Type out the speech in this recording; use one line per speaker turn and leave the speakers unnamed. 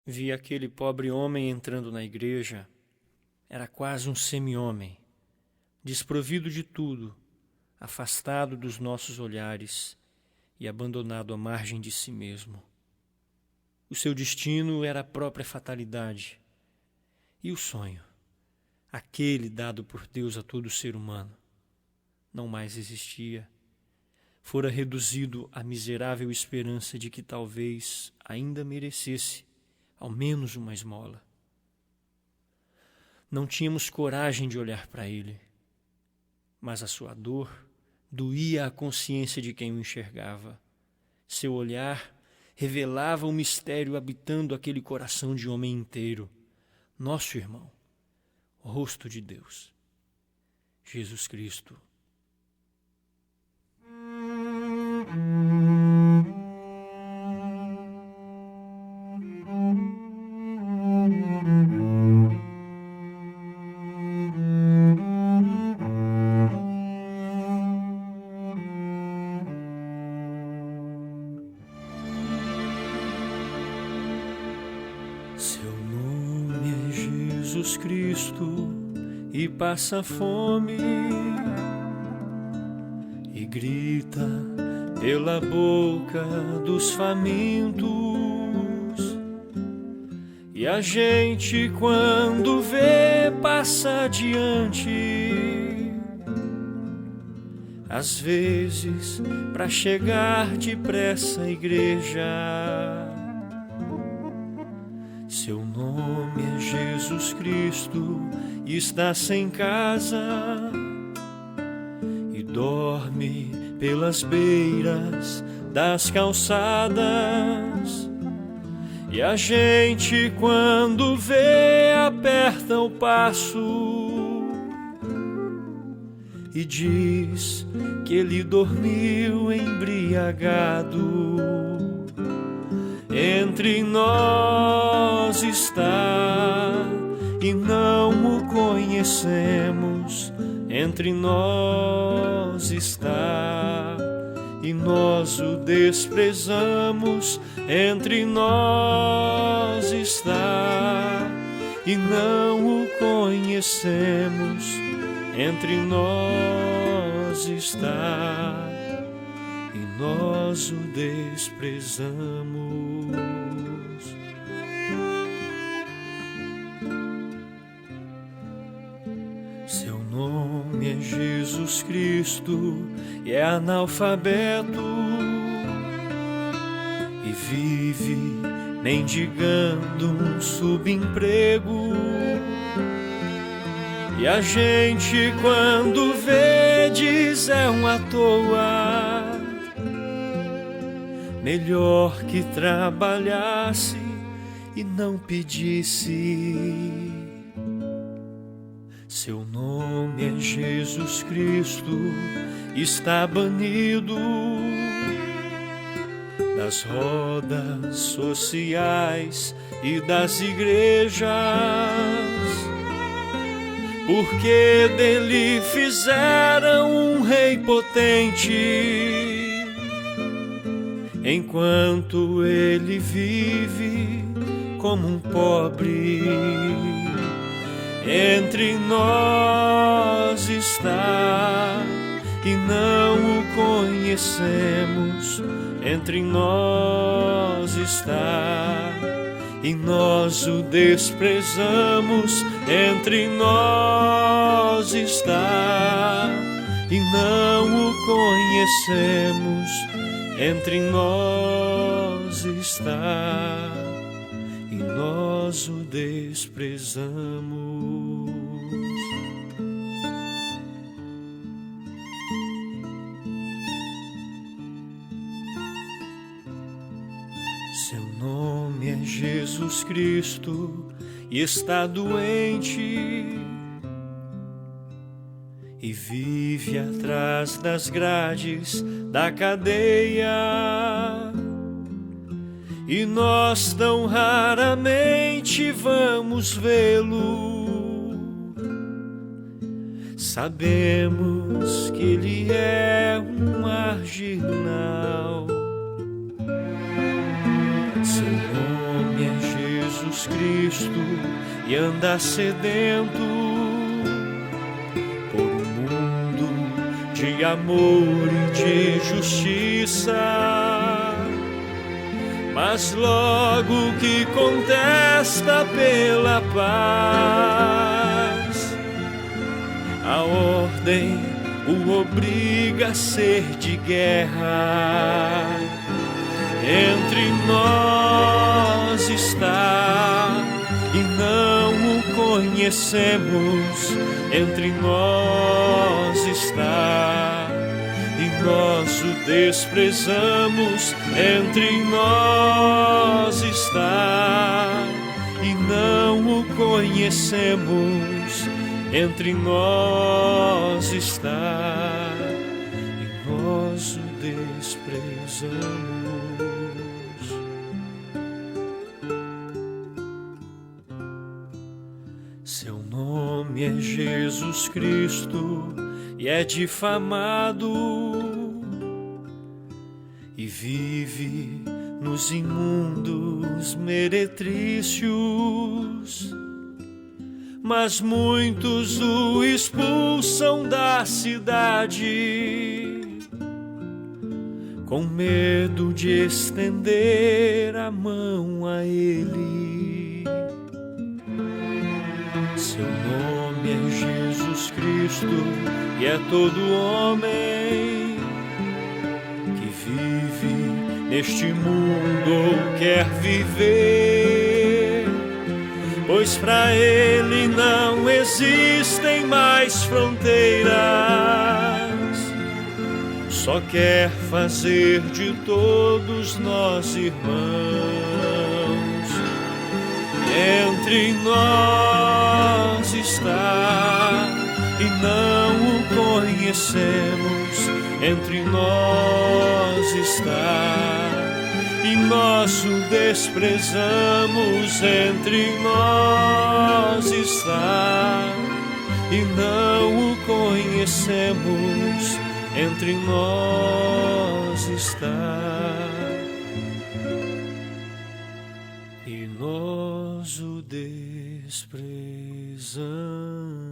Vi aquele pobre homem entrando na igreja. Era quase um semi-homem, desprovido de tudo, afastado dos nossos olhares e abandonado à margem de si mesmo. O seu destino era a própria fatalidade. E o sonho, aquele dado por Deus a todo ser humano, não mais existia. Fora reduzido à miserável esperança de que talvez ainda merecesse ao menos uma esmola. Não tínhamos coragem de olhar para ele, mas a sua dor doía a consciência de quem o enxergava. Seu olhar revelava o mistério habitando aquele coração de homem inteiro, nosso irmão, o rosto de Deus, Jesus Cristo. Seu nome é Jesus Cristo e passa fome e grita pela boca dos famintos. E a gente quando vê passa adiante, às vezes para chegar depressa à igreja. Seu nome é Jesus Cristo e está sem casa e dorme pelas beiras das calçadas. E a gente quando vê aperta o passo e diz que ele dormiu embriagado. Entre nós está e não o conhecemos. Entre nós está e nós o desprezamos. Entre nós está e não o conhecemos. Entre nós está e nós o desprezamos. Seu nome é Jesus Cristo e é analfabeto e vive mendigando um subemprego. E a gente quando vê diz é um à toa, melhor que trabalhasse e não pedisse. Seu nome é Jesus Cristo, está banido das rodas sociais e das igrejas, porque dele fizeram um rei potente. Enquanto ele vive como um pobre, entre nós está e não o conhecemos. Entre nós está e nós o desprezamos. Entre nós está e não o conhecemos. Entre nós está e nós o desprezamos. Seu nome é Jesus Cristo e está doente e vive atrás das grades da cadeia. E nós tão raramente vamos vê-lo. Sabemos que ele é um marginal. Seu nome é Jesus Jesus Cristo e anda sedento por um mundo de amor e de justiça. Mas logo que contesta pela paz, a ordem o obriga a ser de guerra. Entre nós está e não o conhecemos. Entre nós está e nós o desprezamos. Entre nós está e não o conhecemos. Entre nós está e nós o desprezamos. Seu nome é Jesus Cristo e é difamado e vive nos imundos meretrícios. Mas muitos o expulsam da cidade, com medo de estender a mão a ele. Seu nome é Jesus Cristo e é todo homem que vive neste mundo ou quer viver, pois para ele não existem mais fronteiras. Só quer fazer de todos nós irmãos. Entre nós está e não o conhecemos. Entre nós está e nós o desprezamos. Entre nós está e não o conhecemos. Entre nós está e nós o desprezamos.